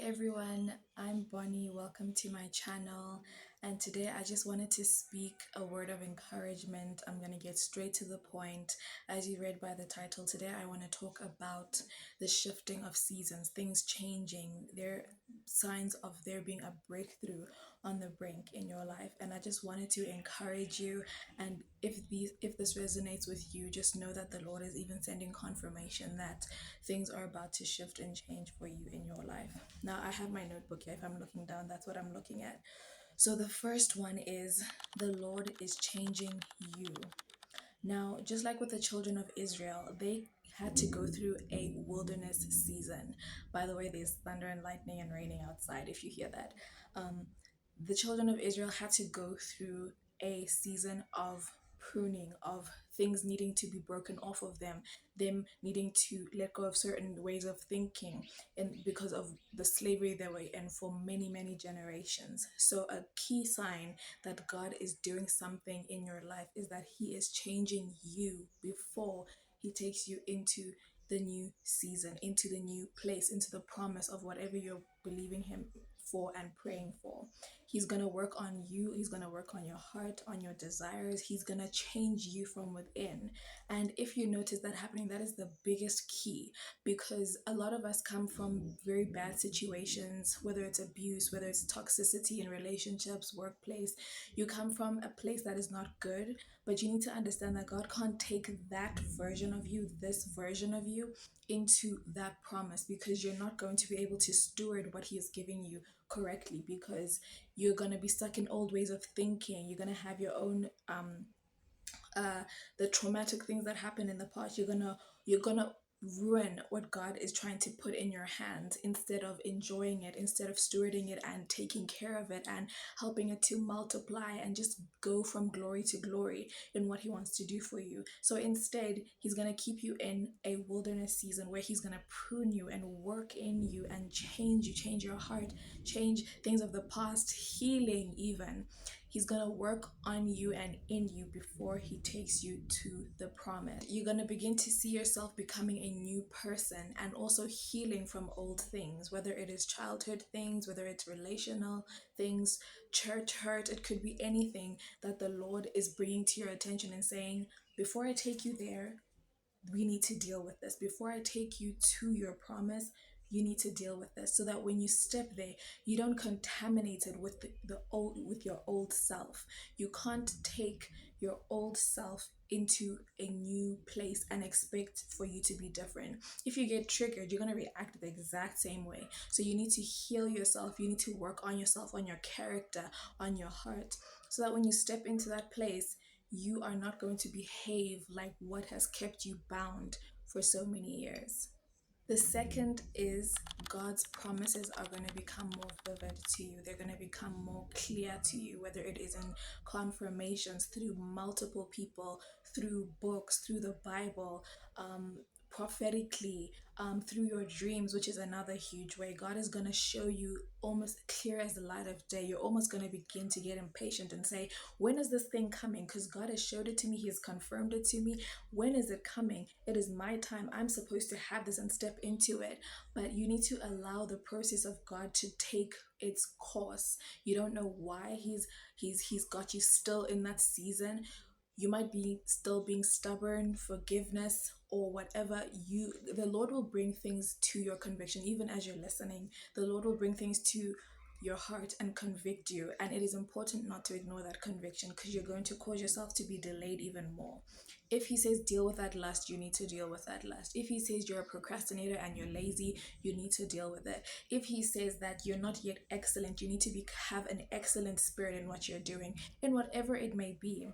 everyone, I'm Bonnie. Welcome to my channel. And today I just wanted to speak a word of encouragement. I'm going to get straight to the point. As you read by the title, today I want to talk about the shifting of seasons, things changing. There are signs of there being a breakthrough on the brink in your life. And I just wanted to encourage you. And if this resonates with you, just know that the Lord is even sending confirmation that things are about to shift and change for you in your life. Now, I have my notebook here. If I'm looking down, that's what I'm looking at. So, the first one is the Lord is changing you. Now, just like with the children of Israel, they had to go through a wilderness season. By the way, there's thunder and lightning and raining outside if you hear that. Um, the children of Israel had to go through a season of pruning, of things needing to be broken off of them needing to let go of certain ways of thinking, and because of the slavery they were in for many, many generations. So, a key sign that God is doing something in your life is that He is changing you before He takes you into the new season, into the new place, into the promise of whatever you're believing Him for and praying for. He's going to work on you. He's going to work on your heart, on your desires. He's going to change you from within. And if you notice that happening, that is the biggest key, because a lot of us come from very bad situations, whether it's abuse, whether it's toxicity in relationships, workplace. You come from a place that is not good, but you need to understand that God can't take that version of you, this version of you, into that promise, because you're not going to be able to steward what He is giving you correctly, because you're going to be stuck in old ways of thinking. You're going to have your own uh the traumatic things that happened in the past. You're gonna ruin what God is trying to put in your hands, instead of enjoying it, instead of stewarding it and taking care of it and helping it to multiply and just go from glory to glory in what He wants to do for you. So instead, He's going to keep you in a wilderness season where He's going to prune you and work in you and change you, change your heart, change things of the past, healing even. He's going to work on you and in you before He takes you to the promise. You're going to begin to see yourself becoming a new person and also healing from old things, whether it is childhood things, whether it's relational things, church hurt. It could be anything that the Lord is bringing to your attention and saying, before I take you there, we need to deal with this. Before I take you to your promise, you need to deal with this, so that when you step there, you don't contaminate it with the old, with your old self. You can't take your old self into a new place and expect for you to be different. If you get triggered, you're going to react the exact same way. So you need to heal yourself. You need to work on yourself, on your character, on your heart, so that when you step into that place, you are not going to behave like what has kept you bound for so many years. The second is God's promises are going to become more vivid to you. They're going to become more clear to you, whether it is in confirmations through multiple people, through books, through the Bible, prophetically, through your dreams, which is another huge way. God is going to show you almost clear as the light of day. You're almost going to begin to get impatient and say, when is this thing coming? Because God has showed it to me. He has confirmed it to me. When is it coming? It is my time. I'm supposed to have this and step into it. But you need to allow the process of God to take its course. You don't know why he's got you still in that season. You might be still being stubborn, forgiveness, or whatever. The Lord will bring things to your conviction. Even as you're listening, the Lord will bring things to your heart and convict you, and it is important not to ignore that conviction, because you're going to cause yourself to be delayed even more. If He says deal with that lust, you need to deal with that lust. If He says you're a procrastinator and you're lazy, you need to deal with it. If He says that you're not yet excellent, you need to have an excellent spirit in what you're doing, in whatever it may be.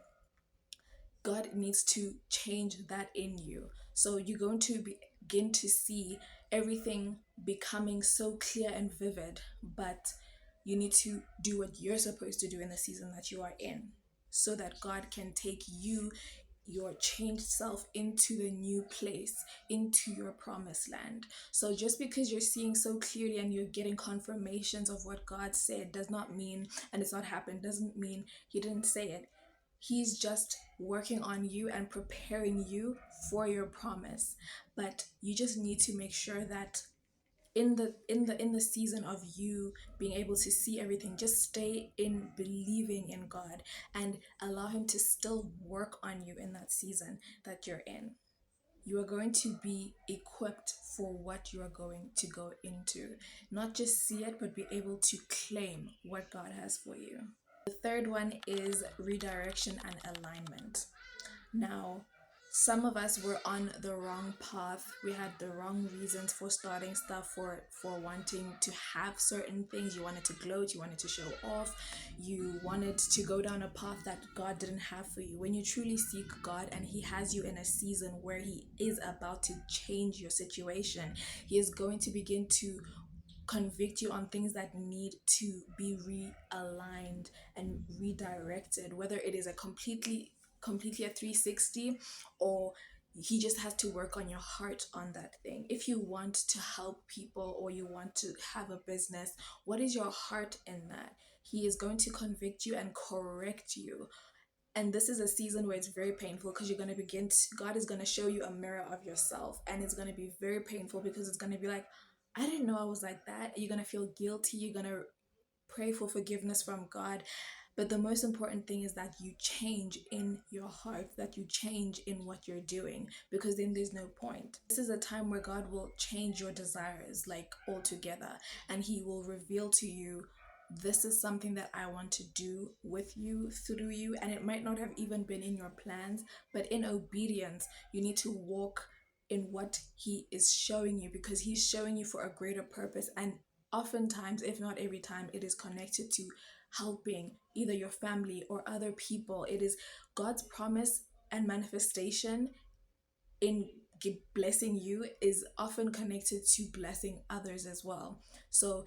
God needs to change that in you. So you're going to begin to see everything becoming so clear and vivid, but you need to do what you're supposed to do in the season that you are in, so that God can take you, your changed self, into the new place, into your promised land. So just because you're seeing so clearly and you're getting confirmations of what God said does not mean, and it's not happened, doesn't mean He didn't say it. He's just working on you and preparing you for your promise. But you just need to make sure that in the season of you being able to see everything, just stay in believing in God and allow him to still work on you in that season that you're in. You are going to be equipped for what you are going to go into. Not just see it, but be able to claim what God has for you. The third one is redirection and alignment. Now, some of us were on the wrong path. We had the wrong reasons for starting stuff, for wanting to have certain things. You wanted to gloat, you wanted to show off, you wanted to go down a path that God didn't have for you. When you truly seek God and he has you in a season where he is about to change your situation, he is going to begin to convict you on things that need to be realigned and redirected, whether it is a completely a 360, or he just has to work on your heart on that thing. If you want to help people or you want to have a business, what is your heart in that? He is going to convict you and correct you. And this is a season where it's very painful, because you're going to God is going to show you a mirror of yourself, and it's going to be very painful, because it's going to be like, I didn't know I was like that. You're going to feel guilty. You're going to pray for forgiveness from God. But the most important thing is that you change in your heart, that you change in what you're doing, because then there's no point. This is a time where God will change your desires like altogether, and he will reveal to you, this is something that I want to do with you, through you. And it might not have even been in your plans, but in obedience, you need to walk in what he is showing you, because he's showing you for a greater purpose. And oftentimes, if not every time, it is connected to helping either your family or other people. It is God's promise and manifestation in blessing you is often connected to blessing others as well. So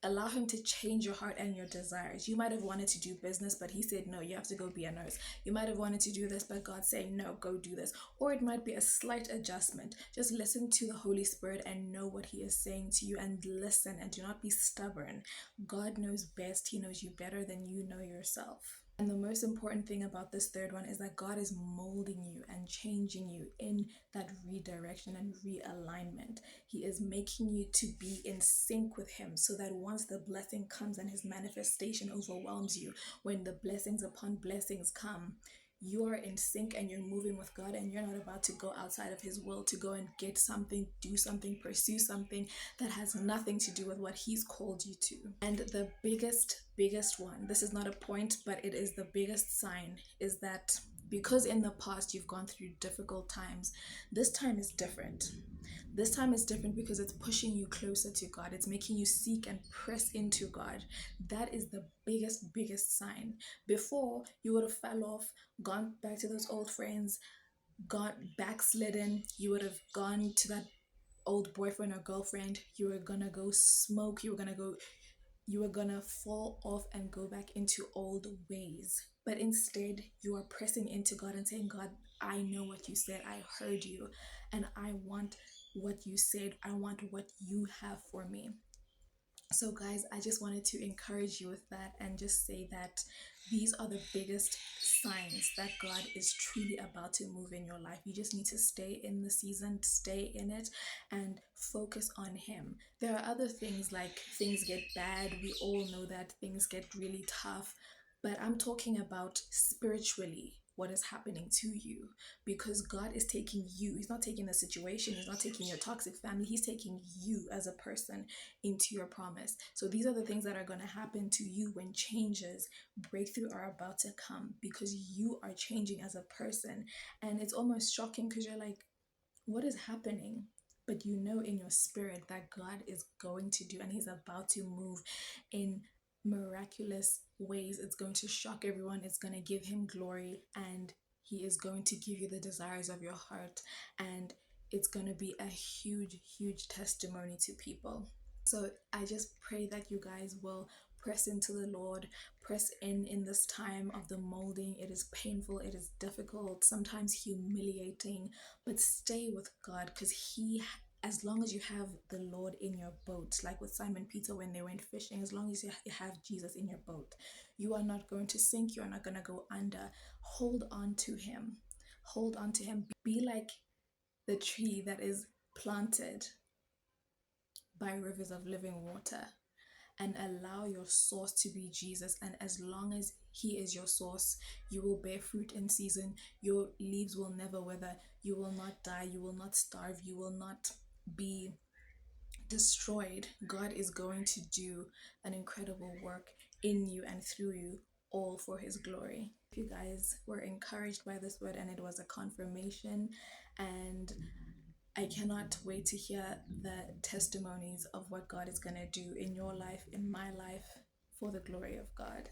allow him to change your heart and your desires. You might have wanted to do business, but he said, no, you have to go be a nurse. You might have wanted to do this, but God saying, no, go do this. Or it might be a slight adjustment. Just listen to the Holy Spirit and know what he is saying to you, and listen, and do not be stubborn. God knows best. He knows you better than you know yourself. And the most important thing about this third one is that God is molding you and changing you in that redirection and realignment. He is making you to be in sync with him, so that once the blessing comes and his manifestation overwhelms you, when the blessings upon blessings come, you are in sync and you're moving with God, and you're not about to go outside of his will to go and get something, do something, pursue something that has nothing to do with what he's called you to. And the biggest one, this is not a point, but it is the biggest sign, is that because in the past you've gone through difficult times, this time is different. This time is different because it's pushing you closer to God. It's making you seek and press into God. That is the biggest sign. Before, you would have fell off, gone back to those old friends, got backslidden. You would have gone to that old boyfriend or girlfriend. You were gonna go smoke. You were gonna fall off and go back into old ways. But instead, you are pressing into God and saying, God, I know what you said. I heard you, and I want what you said. I want what you have for me. So, guys, I just wanted to encourage you with that, and just say that these are the biggest signs that God is truly about to move in your life. You just need to stay in the season, stay in it, and focus on him. There are other things, like things get bad. We all know that things get really tough, but I'm talking about spiritually, what is happening to you, because God is taking you. He's not taking the situation, he's not taking your toxic family, he's taking you as a person into your promise. So these are the things that are going to happen to you when changes, breakthrough are about to come, because you are changing as a person. And it's almost shocking, because you're like, what is happening? But you know in your spirit that God is going to do, and he's about to move in miraculous ways. It's going to shock everyone. It's going to give him glory, and he is going to give you the desires of your heart. And it's going to be a huge testimony to people. So I just pray that you guys will press into the Lord, press in this time of the molding. It is painful, it is difficult, sometimes humiliating, but stay with God, because as long as you have the Lord in your boat, like with Simon Peter when they went fishing, as long as you have Jesus in your boat, you are not going to sink, you are not going to go under. Hold on to him. Hold on to him. Be like the tree that is planted by rivers of living water, and allow your source to be Jesus. And as long as He is your source, you will bear fruit in season. Your leaves will never wither. You will not die. You will not starve. You will not be destroyed. God is going to do an incredible work in you and through you, all for His glory. If you guys were encouraged by this word and it was a confirmation, and I cannot wait to hear the testimonies of what God is going to do in your life, in my life, for the glory of God.